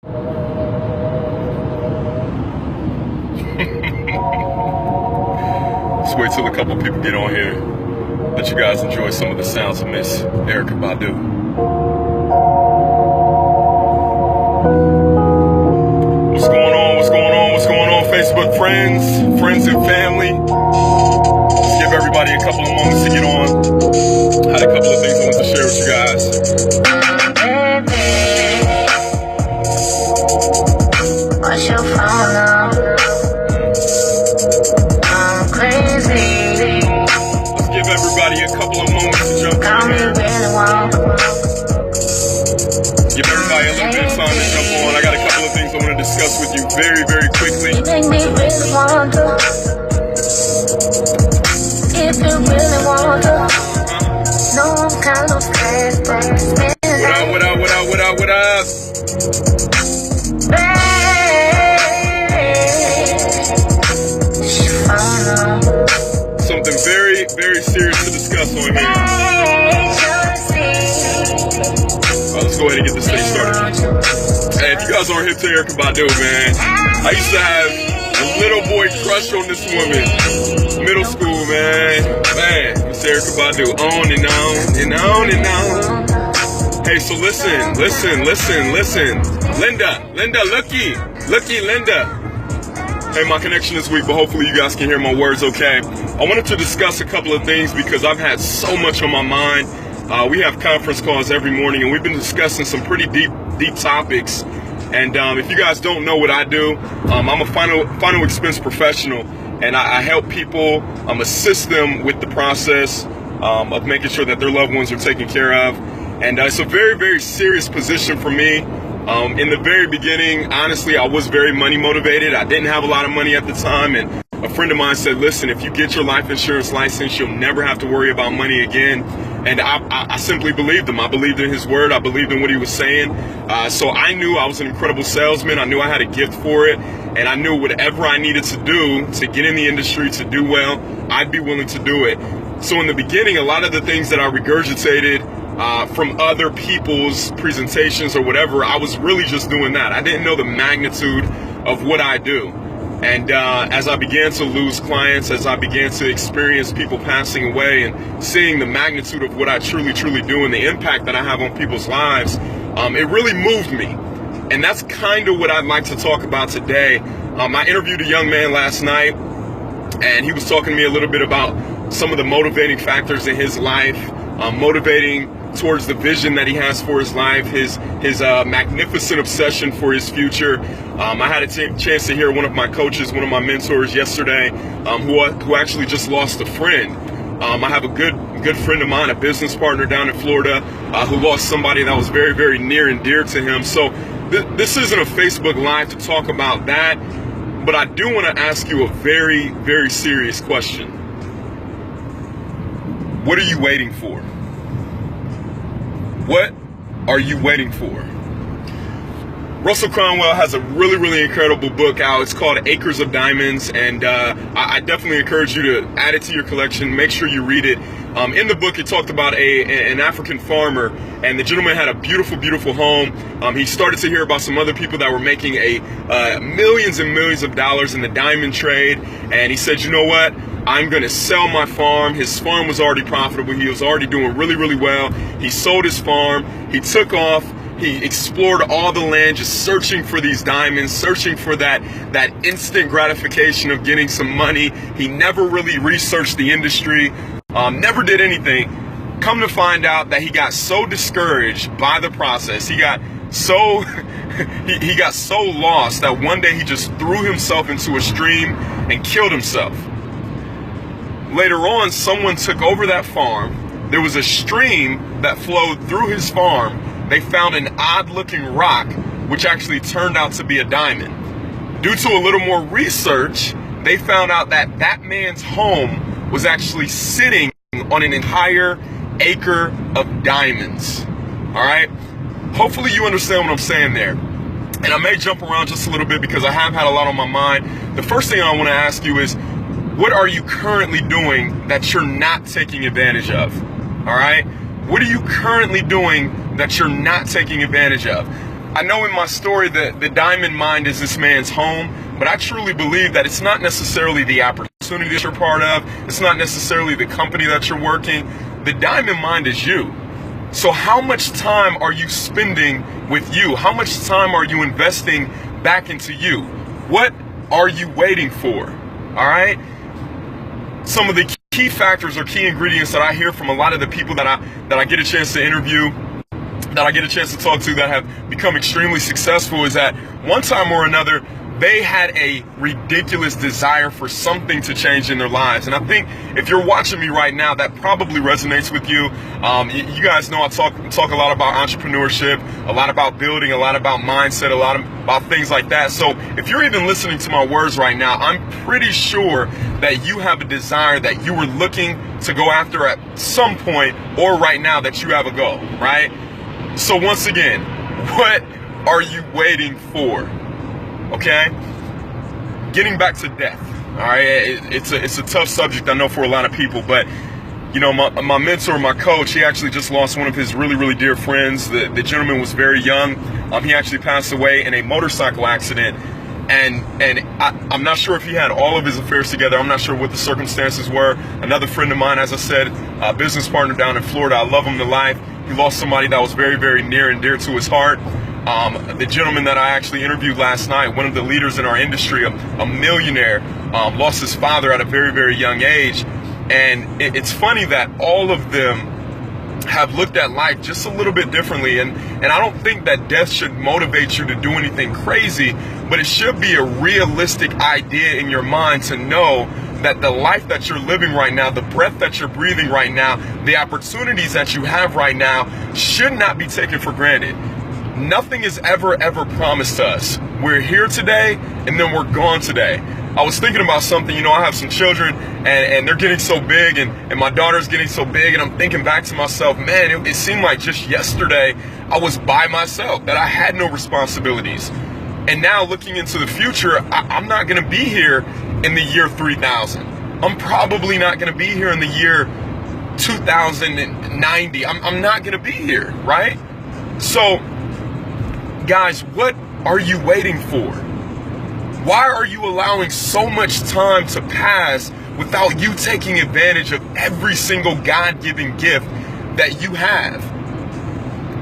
Let's wait till a couple people get on here. Let you guys enjoy some of the sounds of Miss Erykah Badu. What's going on? What's going on? What's going on, Facebook friends and family? Let's give everybody a couple of moments to get on. I had a couple of things I want to share with you guys. What's your phone number? I'm crazy. Let's give everybody a couple of moments to jump in here. Give everybody a little bit of time to jump on. I got a couple of things I want to discuss with you very, very quickly. You think they really want to? If you really want to, no, I'm kind of fast, but What up? Something very, very serious to discuss on here. Let's go ahead and get this thing started. Hey, if you guys aren't hip to Erykah Badu, man, I used to have a little boy crush on this woman. Middle school, man. Miss Erykah Badu, on and on and on and on. Hey, so listen. Linda, looky, Linda. Hey, my connection is weak, but hopefully you guys can hear my words okay. I wanted to discuss a couple of things because I've had so much on my mind. We have conference calls every morning, and we've been discussing some pretty deep topics. And if you guys don't know what I do, I'm a final expense professional, and I help people, assist them with the process of making sure that their loved ones are taken care of. And it's a very, very serious position for me. In the very beginning, honestly, I was very money motivated. I didn't have a lot of money at the time, and a friend of mine said, listen, if you get your life insurance license, you'll never have to worry about money again. And I simply believed him. I believed in his word. I believed in what he was saying. So I knew I was an incredible salesman. I knew I had a gift for it. And I knew whatever I needed to do to get in the industry, to do well, I'd be willing to do it. So in the beginning, a lot of the things that I regurgitated from other people's presentations or whatever, I was really just doing that. I didn't know the magnitude of what I do. And as I began to lose clients, as I began to experience people passing away and seeing the magnitude of what I truly do and the impact that I have on people's lives, it really moved me. And that's kind of what I'd like to talk about today. I interviewed a young man last night, and he was talking to me a little bit about some of the motivating factors in his life, motivating towards the vision that he has for his life, his magnificent obsession for his future. I had a chance to hear one of my coaches, one of my mentors yesterday, who actually just lost a friend. I have a good friend of mine, a business partner down in Florida, who lost somebody that was very, very near and dear to him. So this isn't a Facebook Live to talk about that, but I do want to ask you a very, very serious question. What are you waiting for? What are you waiting for? Russell Cromwell has a really incredible book out. It's called Acres of Diamonds, and I definitely encourage you to add it to your collection. Make sure you read it. In the book, it talked about an African farmer, and the gentleman had a beautiful home. He started to hear about some other people that were making millions and millions of dollars in the diamond trade, and he said, you know what? I'm going to sell my farm. His farm was already profitable. He was already doing really well. He sold his farm. He took off. He explored all the land, just searching for these diamonds, searching for that instant gratification of getting some money. He never really researched the industry, never did anything. Come to find out that he got so discouraged by the process. He got so he got so lost that one day he just threw himself into a stream and killed himself. Later on, someone took over that farm. There was a stream that flowed through his farm. They found an odd-looking rock, which actually turned out to be a diamond. Due to a little more research, they found out that that man's home was actually sitting on an entire acre of diamonds. All right? Hopefully you understand what I'm saying there. And I may jump around just a little bit because I have had a lot on my mind. The first thing I want to ask you is, what are you currently doing that you're not taking advantage of? All right? What are you currently doing that you're not taking advantage of? I know in my story that the diamond mind is this man's home, but I truly believe that it's not necessarily the opportunity that you're part of. It's not necessarily the company that you're working. The diamond mind is you. So how much time are you spending with you? How much time are you investing back into you? What are you waiting for? All right? Some of the key factors or key ingredients that I hear from a lot of the people that I get a chance to interview, that I get a chance to talk to, that have become extremely successful, is that one time or another they had a ridiculous desire for something to change in their lives. And I think if you're watching me right now, that probably resonates with you. You guys know I talk a lot about entrepreneurship, a lot about building, a lot about mindset, a lot about things like that. So if you're even listening to my words right now, I'm pretty sure that you have a desire that you were looking to go after at some point, or right now that you have a goal, right? So once again, what are you waiting for? Okay, getting back to death. All right, it's a tough subject, I know, for a lot of people, but you know, my mentor, my coach, he actually just lost one of his really dear friends. The gentleman was very young. He actually passed away in a motorcycle accident, and I'm not sure if he had all of his affairs together. I'm not sure what the circumstances were. Another friend of mine, as I said, a business partner down in Florida, I love him to life. He lost somebody that was very near and dear to his heart. The gentleman that I actually interviewed last night, one of the leaders in our industry, a millionaire, lost his father at a very young age. And it's funny that all of them have looked at life just a little bit differently. And I don't think that death should motivate you to do anything crazy, but it should be a realistic idea in your mind to know that the life that you're living right now, the breath that you're breathing right now, the opportunities that you have right now should not be taken for granted. Nothing is ever promised to us. We're here today and then we're gone today. I was thinking about something, you know, I have some children and they're getting so big, and my daughter's getting so big, and I'm thinking back to myself, man, it seemed like just yesterday I was by myself, that I had no responsibilities. And now looking into the future, I'm not going to be here in the year 3000. I'm probably not going to be here in the year 2090. I'm not going to be here, right? So, guys, what are you waiting for? Why are you allowing so much time to pass without you taking advantage of every single God-given gift that you have?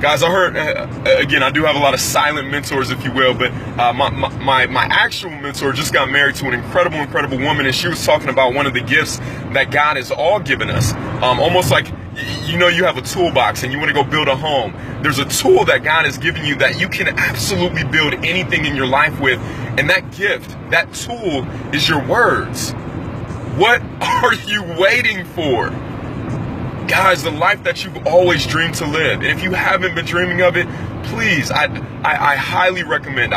Guys, I heard, again, I do have a lot of silent mentors, if you will, but my actual mentor just got married to an incredible woman, and she was talking about one of the gifts that God has all given us. Almost like, you know, you have a toolbox and you want to go build a home. There's a tool that God has given you that you can absolutely build anything in your life with, and that gift, that tool, is your words. What are you waiting for? Guys, the life that you've always dreamed to live. And if you haven't been dreaming of it, please, I highly recommend,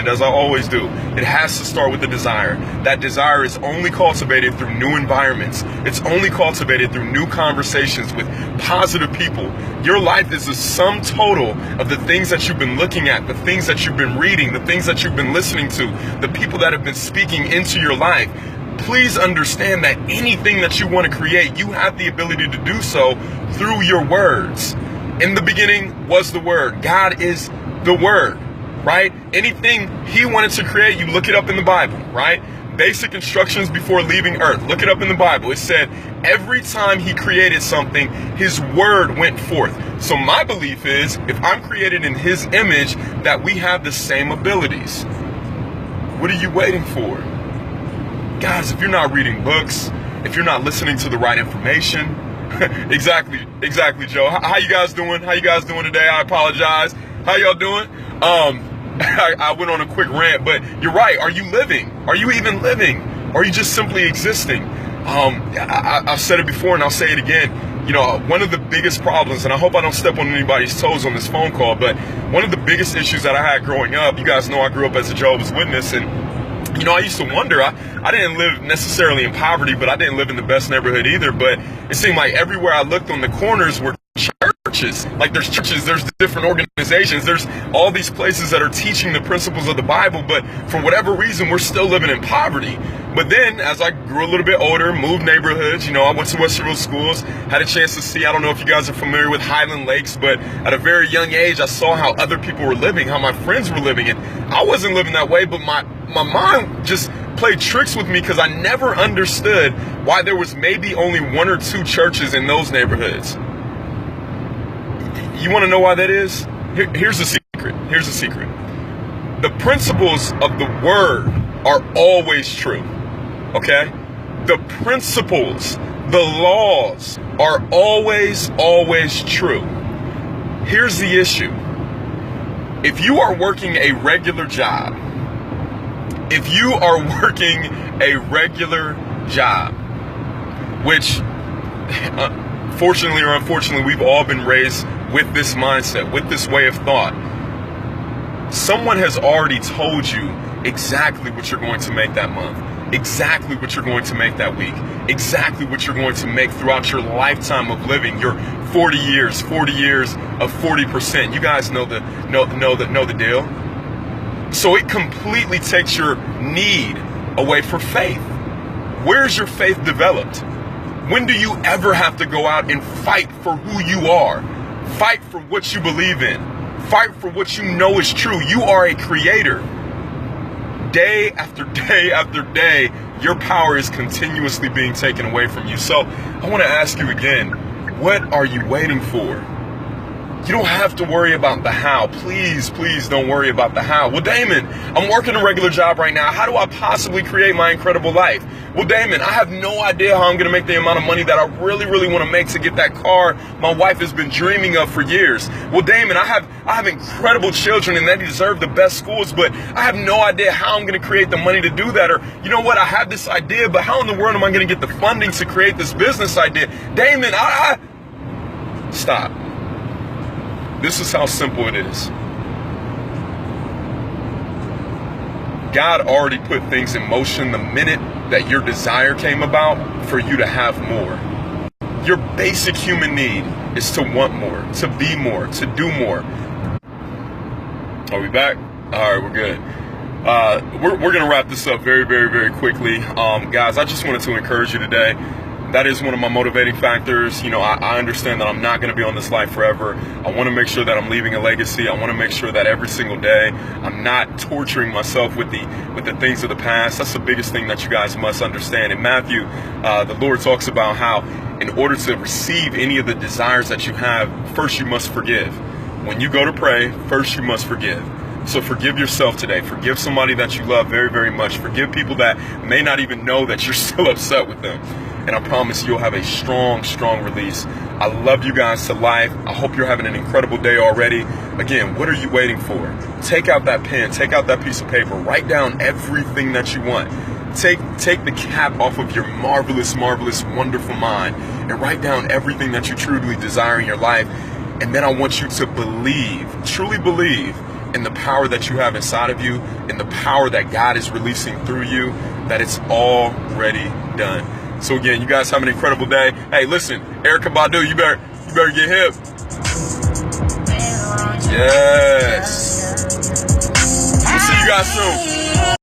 as I always do, it has to start with a desire. That desire is only cultivated through new environments. It's only cultivated through new conversations with positive people. Your life is the sum total of the things that you've been looking at, the things that you've been reading, the things that you've been listening to, the people that have been speaking into your life. Please understand that anything that you want to create, you have the ability to do so through your words. In the beginning was the Word. God is the Word, right? Anything He wanted to create, you look it up in the Bible, right? Basic instructions before leaving earth. Look it up in the Bible. It said every time He created something, His Word went forth. So my belief is, if I'm created in His image, that we have the same abilities. What are you waiting for? Guys, if you're not reading books, if you're not listening to the right information, exactly, Joe. How you guys doing? How you guys doing today? I apologize. How y'all doing? I went on a quick rant, but you're right. Are you living? Are you even living? Or are you just simply existing? I've said it before and I'll say it again. You know, one of the biggest problems, and I hope I don't step on anybody's toes on this phone call, but one of the biggest issues that I had growing up, you guys know I grew up as a Jehovah's Witness, and you know, I used to wonder, I didn't live necessarily in poverty, but I didn't live in the best neighborhood either. But it seemed like everywhere I looked on the corners were churches. churches. Like there's churches, there's different organizations, there's all these places that are teaching the principles of the Bible, but for whatever reason, we're still living in poverty. But then as I grew a little bit older, moved neighborhoods, you know, I went to Westerville schools, had a chance to see, I don't know if you guys are familiar with Highland Lakes, but at a very young age, I saw how other people were living, how my friends were living. And I wasn't living that way, but my mind just played tricks with me because I never understood why there was maybe only 1 or 2 churches in those neighborhoods. You want to know why that is? Here's the secret. Here's the secret. The principles of the word are always true. Okay? The principles, the laws are always true. Here's the issue. If you are working a regular job, which fortunately or unfortunately, we've all been raised with this mindset, with this way of thought. Someone has already told you exactly what you're going to make that month, exactly what you're going to make that week, exactly what you're going to make throughout your lifetime of living, your 40 years of 40%. You guys know the deal. So it completely takes your need away from faith. Where's your faith developed? When do you ever have to go out and fight for who you are? Fight for what you believe in. Fight for what you know is true. You are a creator. Day after day after day, your power is continuously being taken away from you. So I want to ask you again, what are you waiting for? You don't have to worry about the how. Please don't worry about the how. Well, Damon, I'm working a regular job right now. How do I possibly create my incredible life? Well, Damon, I have no idea how I'm going to make the amount of money that I really want to make to get that car my wife has been dreaming of for years. Well, Damon, I have incredible children and they deserve the best schools, but I have no idea how I'm going to create the money to do that. Or, you know what, I have this idea, but how in the world am I going to get the funding to create this business idea? Damon, Stop. This is how simple it is. God already put things in motion the minute that your desire came about for you to have more. Your basic human need is to want more, to be more, to do more. Are we back? All right, we're good. We're going to wrap this up very quickly. Guys, I just wanted to encourage you today. That is one of my motivating factors. You know, I understand that I'm not going to be on this life forever. I want to make sure that I'm leaving a legacy. I want to make sure that every single day I'm not torturing myself with the things of the past. That's the biggest thing that you guys must understand. In Matthew, the Lord talks about how in order to receive any of the desires that you have, first you must forgive. When you go to pray, first you must forgive. So forgive yourself today. Forgive somebody that you love very much. Forgive people that may not even know that you're still upset with them. And I promise you'll have a strong release. I love you guys to life. I hope you're having an incredible day already. Again, what are you waiting for? Take out that pen, take out that piece of paper, write down everything that you want. Take the cap off of your marvelous, wonderful mind and write down everything that you truly desire in your life. And then I want you to believe, truly believe in the power that you have inside of you, in the power that God is releasing through you, that it's already done. So again, you guys have an incredible day. Hey, listen, Erykah Badu, you better get hip. Yes. We'll see you guys soon.